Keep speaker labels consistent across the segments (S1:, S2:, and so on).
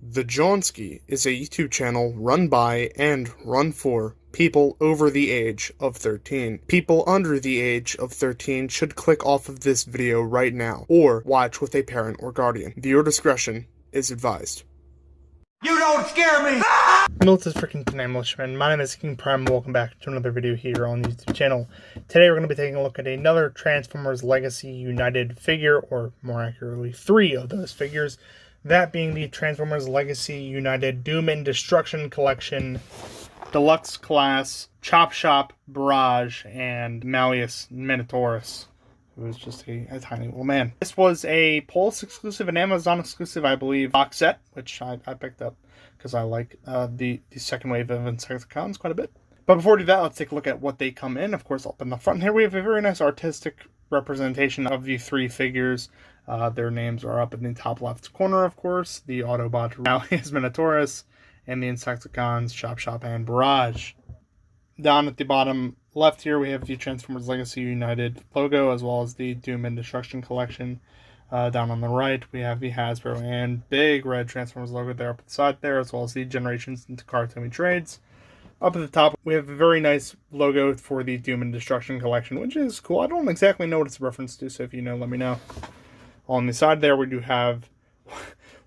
S1: The Johnsky is a YouTube channel run by and run for people over the age of 13. People under the age of 13 should click off of this video right now, or watch with a parent or guardian. Viewer discretion is advised.
S2: You don't scare me!
S3: Milit's freaking Militiaman. My name is King Prime and welcome back to another video here on the YouTube channel. Today we're going to be taking a look at another Transformers Legacy United figure, or more accurately, 3 of those figures. That being the Transformers Legacy United Doom and Destruction Collection Deluxe Class Chop Shop Barrage and Malleus Minotaurus, who is just a tiny little man. This was a Pulse exclusive and Amazon exclusive, I believe, box set, which I picked up because I like the second wave of Insecticons quite a bit. But before we do that, let's take a look at what they come in. Of course, up in the front here, we have a very nice artistic representation of the 3 figures. Their names are up in the top left corner, of course. The Autobot Malleus Minotaurus and the Insecticons Chop Shop and Barrage. Down at the bottom left here, we have the Transformers Legacy United logo, as well as the Doom and Destruction Collection. Down on the right, we have the Hasbro and big red Transformers logo there up at the side there, as well as the Generations into Cartoon Trades. Up at the top, we have a very nice logo for the Doom and Destruction Collection, which is cool. I don't exactly know what it's a reference to, so if you know, let me know. On the side there, we do have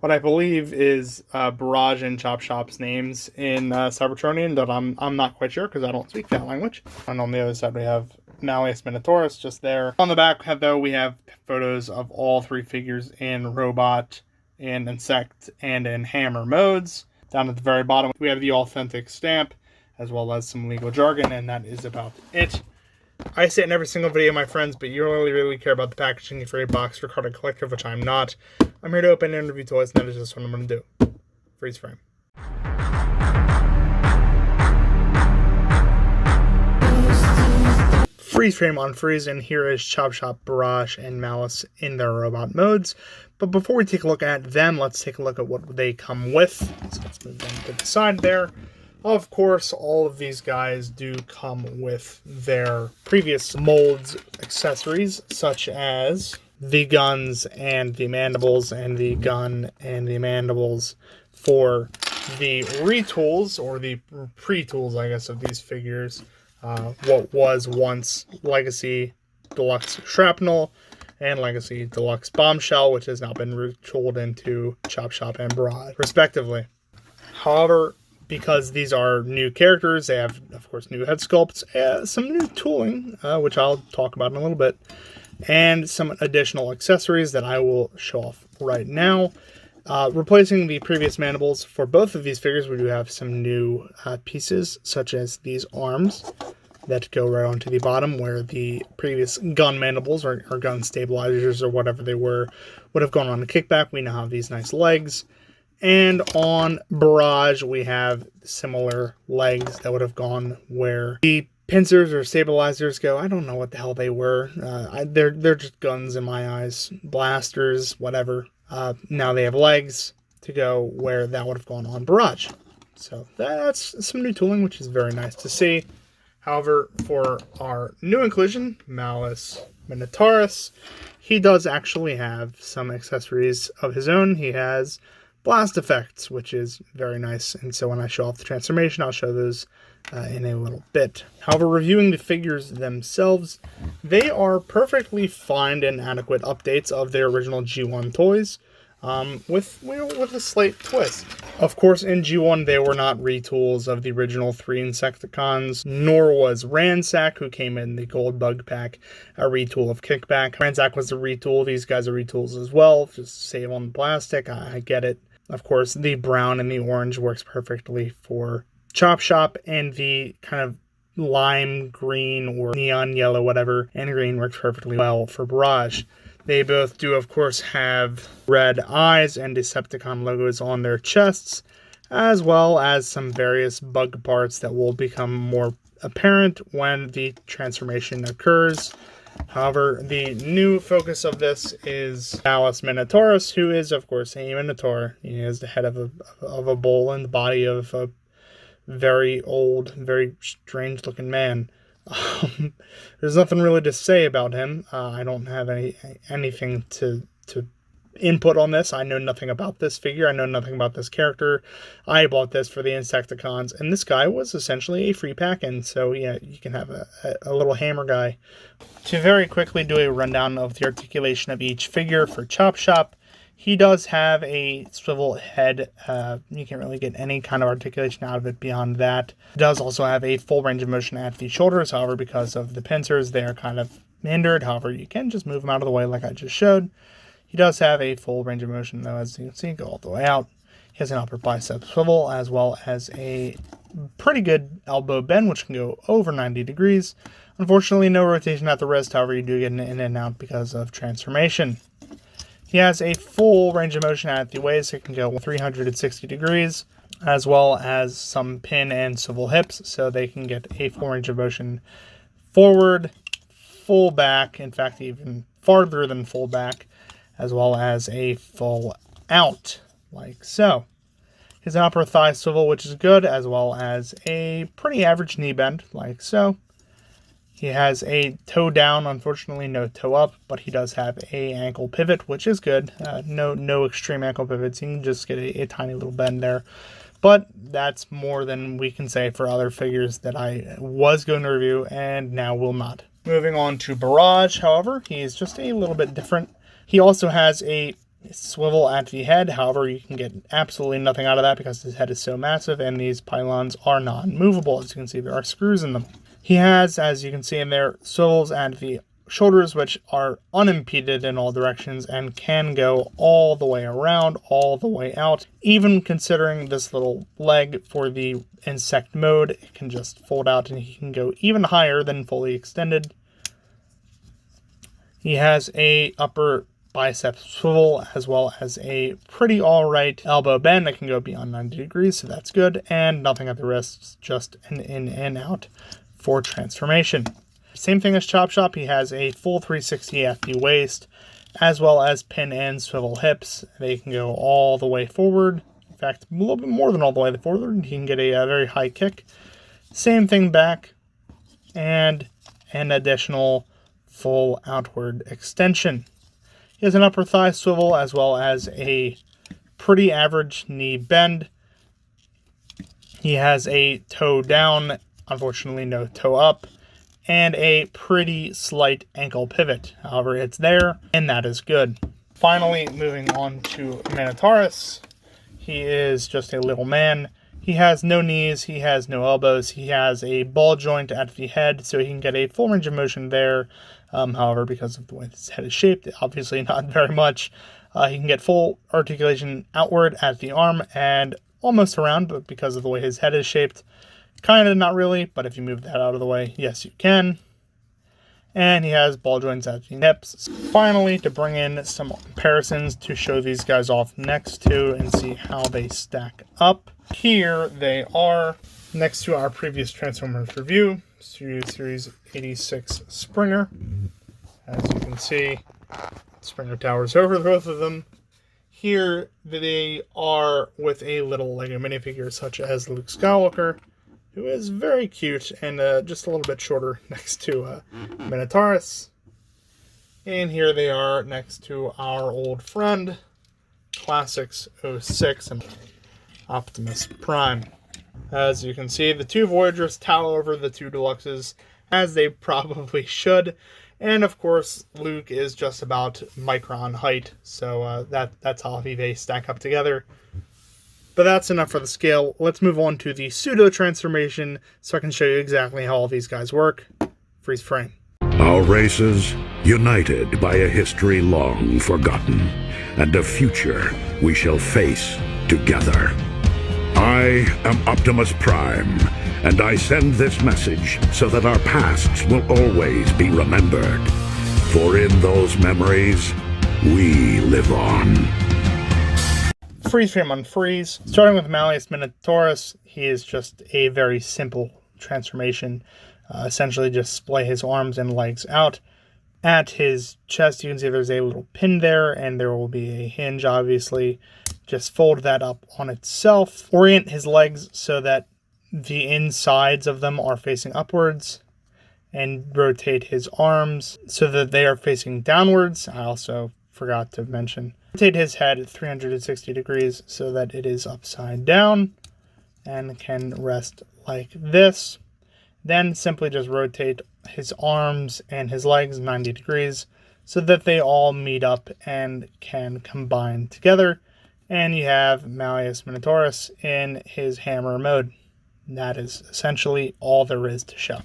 S3: what I believe is Barrage and Chop Shop's names in Cybertronian, but I'm not quite sure because I don't speak that language. And on the other side, we have Malleus Minotaurus just there. On the back, though, we have photos of all 3 figures in Robot, and Insect, and in Hammer modes. Down at the very bottom, we have the authentic stamp, as well as some legal jargon, and that is about it. I say it in every single video, my friends, but you really care about the packaging for a box for Carded Collective, which I'm not. I'm here to open and review toys, and that is just what I'm going to do. Freeze frame. Freeze frame on freeze, and here is Chop Shop, Barrage, and Malleus in their robot modes. But before we take a look at them, let's take a look at what they come with. So let's move them to the side there. Of course, all of these guys do come with their previous molds accessories, such as the guns and the mandibles, and the gun and the mandibles for the retools, or the pre-tools, I guess, of these figures. What was once Legacy Deluxe Shrapnel and Legacy Deluxe Bombshell, which has now been retooled into Chop Shop and Barrage, respectively. However, because these are new characters, they have, of course, new head sculpts, some new tooling, which I'll talk about in a little bit, and some additional accessories that I will show off right now. Replacing the previous mandibles for both of these figures, we do have some new pieces, such as these arms that go right onto the bottom, where the previous gun mandibles or gun stabilizers or whatever they were would have gone on a kickback. We now have these nice legs. And on Barrage, we have similar legs that would have gone where the pincers or stabilizers go. I don't know what the hell they were. They're just guns in my eyes. Blasters, whatever. Now they have legs to go where that would have gone on Barrage. So that's some new tooling, which is very nice to see. However, for our new inclusion, Malleus Minotaurus, he does actually have some accessories of his own. He has blast effects, which is very nice, and so when I show off the transformation, I'll show those in a little bit. However, reviewing the figures themselves, they are perfectly fine and adequate updates of their original G1 toys, with a slight twist. Of course, in G1, they were not retools of the original 3 Insecticons, nor was Ransack, who came in the Gold Bug Pack, a retool of Kickback. Ransack was a retool. These guys are retools as well, just save on the plastic. I get it. Of course, the brown and the orange works perfectly for Chop Shop, and the kind of lime green or neon yellow, whatever, and green works perfectly well for Barrage. They both do, of course, have red eyes and Decepticon logos on their chests, as well as some various bug parts that will become more apparent when the transformation occurs. However, the new focus of this is Malleus Minotaurus, who is, of course, a Minotaur. He is the head of a bull and the body of a very old, very strange-looking man. There's nothing really to say about him. I don't have anything to input on this. I know nothing about this figure. I know nothing about this character. I bought this for the Insecticons, and this guy was essentially a free pack-in. So yeah, you can have a little hammer guy. To very quickly do a rundown of the articulation of each figure for Chop Shop, he does have a swivel head. You can't really get any kind of articulation out of it beyond that. He does also have a full range of motion at the shoulders. However, because of the pincers, they are kind of hindered. However, you can just move them out of the way like I just showed. He does have a full range of motion, though, as you can see, go all the way out. He has an upper bicep swivel, as well as a pretty good elbow bend, which can go over 90 degrees. Unfortunately, no rotation at the wrist. However, you do get an in and out because of transformation. He has a full range of motion at the waist. It can go 360 degrees, as well as some pin and swivel hips, so they can get a full range of motion forward, full back, in fact, even farther than full back, as well as a full out, like so. He has an upper thigh swivel, which is good, as well as a pretty average knee bend, like so. He has a toe down, unfortunately no toe up, but he does have a ankle pivot, which is good. No extreme ankle pivots. You can just get a tiny little bend there. But that's more than we can say for other figures that I was going to review and now will not. Moving on to Barrage, however, he is just a little bit different. He also has a swivel at the head. However, you can get absolutely nothing out of that because his head is so massive and these pylons are non-movable. As you can see, there are screws in them. He has, as you can see in there, swivels at the shoulders, which are unimpeded in all directions and can go all the way around, all the way out. Even considering this little leg for the insect mode, it can just fold out and he can go even higher than fully extended. He has a upper bicep swivel, as well as a pretty alright elbow bend that can go beyond 90 degrees, so that's good, and nothing at the wrists, just an in and out for transformation. Same thing as Chop Shop, he has a full 360 at the waist, as well as pin and swivel hips. They can go all the way forward. In fact, a little bit more than all the way forward. He can get a very high kick. Same thing back, and an additional full outward extension. He has an upper thigh swivel, as well as a pretty average knee bend. He has a toe down, unfortunately no toe up, and a pretty slight ankle pivot. However, it's there, and that is good. Finally, moving on to Minotaurus. He is just a little man. He has no knees, he has no elbows, he has a ball joint at the head, so he can get a full range of motion there. However, because of the way his head is shaped, obviously not very much. He can get full articulation outward at the arm and almost around, but because of the way his head is shaped, kind of not really, but if you move that out of the way, yes you can. And he has ball joints at the hips. Finally, to bring in some comparisons to show these guys off next to and see how they stack up. Here they are next to our previous Transformers review, Series 86 Springer. As you can see, Springer towers over both of them. Here they are with a little Lego minifigure such as Luke Skywalker, who is very cute and just a little bit shorter next to Minotaurus. And here they are next to our old friend, Classics 06 and Optimus Prime. As you can see, the two Voyagers tower over the two Deluxes, as they probably should. And of course, Luke is just about micron height, so that's how they stack up together. But that's enough for the scale. Let's move on to the pseudo transformation so I can show you exactly how all these guys work. Freeze frame.
S4: Our races, united by a history long forgotten, and a future we shall face together. I am Optimus Prime, and I send this message so that our pasts will always be remembered. For in those memories, we live on.
S3: Freeze frame on freeze. Starting with Malleus Minotaurus, he is just a very simple transformation. Essentially just splay his arms and legs out. At his chest, you can see there's a little pin there, and there will be a hinge, obviously. Just fold that up on itself. Orient his legs so that the insides of them are facing upwards, and rotate his arms so that they are facing downwards. I also forgot to mention Rotate his head at 360 degrees so that it is upside down and can rest like this. Then simply just rotate his arms and his legs 90 degrees so that they all meet up and can combine together. And you have Malleus Minotaurus in his hammer mode. That is essentially all there is to show.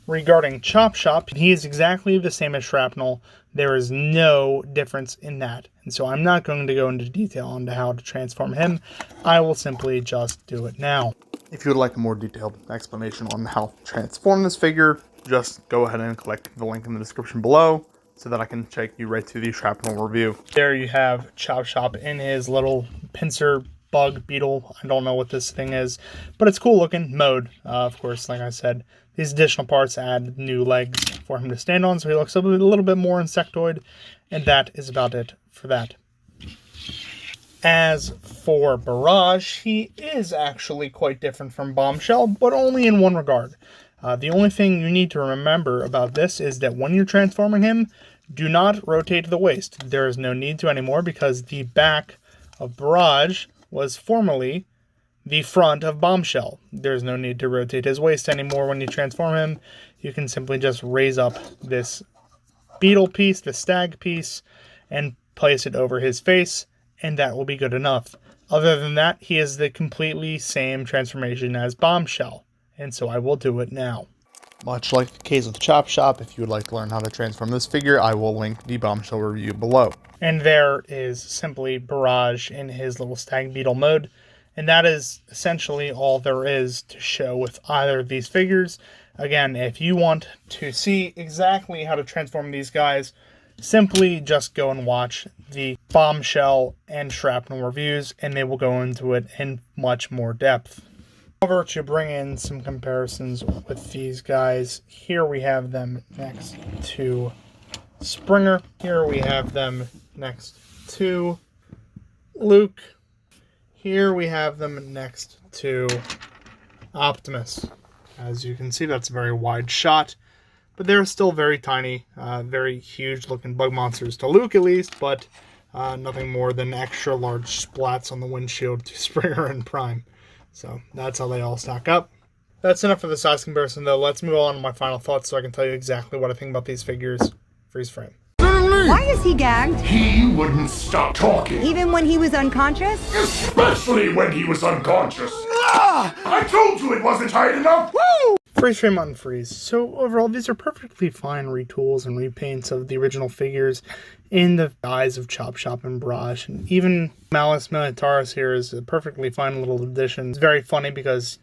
S3: Regarding Chop Chop, he is exactly the same as Shrapnel. There is no difference in that. And so I'm not going to go into detail on how to transform him. I will simply just do it now. If you would like a more detailed explanation on how to transform this figure, just go ahead and click the link in the description below so that I can take you right to the Shrapnel review. There you have Chop Chop in his little pincer bug beetle. I don't know what this thing is, but it's cool looking mode. Of course, like I said, these additional parts add new legs for him to stand on, so he looks a little bit more insectoid, and that is about it for that. As for Barrage, he is actually quite different from Bombshell, but only in one regard. The only thing you need to remember about this is that when you're transforming him, do not rotate the waist. There is no need to anymore because the back of Barrage was formerly the front of Bombshell. There's no need to rotate his waist anymore when you transform him. You can simply just raise up this beetle piece, the stag piece, and place it over his face, and that will be good enough. Other than that, he is the completely same transformation as Bombshell, and so I will do it now. Much like the case with Chop Chop, if you would like to learn how to transform this figure, I will link the Bombshell review below. And there is simply Barrage in his little stag beetle mode, and that is essentially all there is to show with either of these figures. Again, if you want to see exactly how to transform these guys, simply just go and watch the Bombshell and Shrapnel reviews, and they will go into it in much more depth. However, to bring in some comparisons with these guys, here we have them next to Springer. Here we have them next to Luke. Here we have them next to Optimus. As you can see, that's a very wide shot, but they're still very tiny, very huge looking bug monsters to Luke at least, but nothing more than extra large splats on the windshield to Springer and Prime. So that's how they all stack up. That's enough for the size comparison though. Let's move on to my final thoughts so I can tell you exactly what I think about these figures. Freeze frame.
S5: Why is he gagged?
S6: He wouldn't stop talking.
S5: Even when he was unconscious?
S6: Especially when he was unconscious. I told you it wasn't tight enough. Woo!
S3: Freeze frame unfreeze. So overall, these are perfectly fine retools and repaints of the original figures in the eyes of Chop Chop and Barrage. And even Malleus Minotaurus here is a perfectly fine little addition. It's very funny because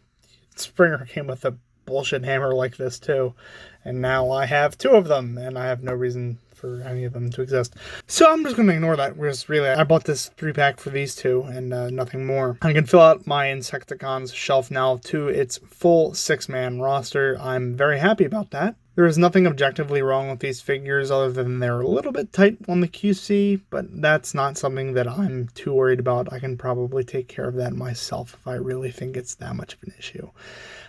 S3: Springer came with a bullshit hammer like this too. And now I have two of them, and I have no reason for any of them to exist. So I'm just going to ignore that. Because really, I bought this 3-pack for these two and nothing more. I can fill out my Insecticons shelf now to its full 6-man roster. I'm very happy about that. There is nothing objectively wrong with these figures other than they're a little bit tight on the QC, but that's not something that I'm too worried about. I can probably take care of that myself if I really think it's that much of an issue.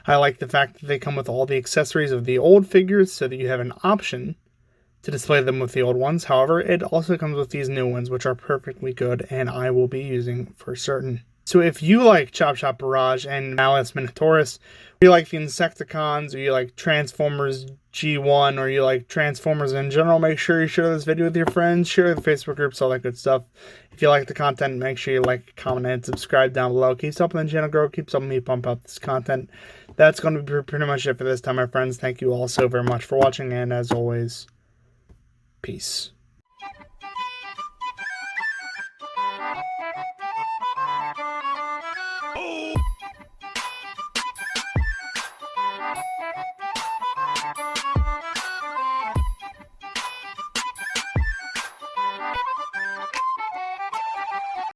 S3: I like the fact that they come with all the accessories of the old figures so that you have an option to display them with the old ones. However, it also comes with these new ones, which are perfectly good and I will be using for certain. So if you like Chop Chop Barrage and Malleus Minotaurus, or you like the Insecticons, or you like Transformers G1, or you like Transformers in general, make sure you share this video with your friends, share the Facebook groups, all that good stuff. If you like the content, make sure you like, comment, and subscribe down below. Keeps helping the channel grow, keeps helping me pump out this content. That's going to be pretty much it for this time, my friends. Thank you all so very much for watching, and as always, peace.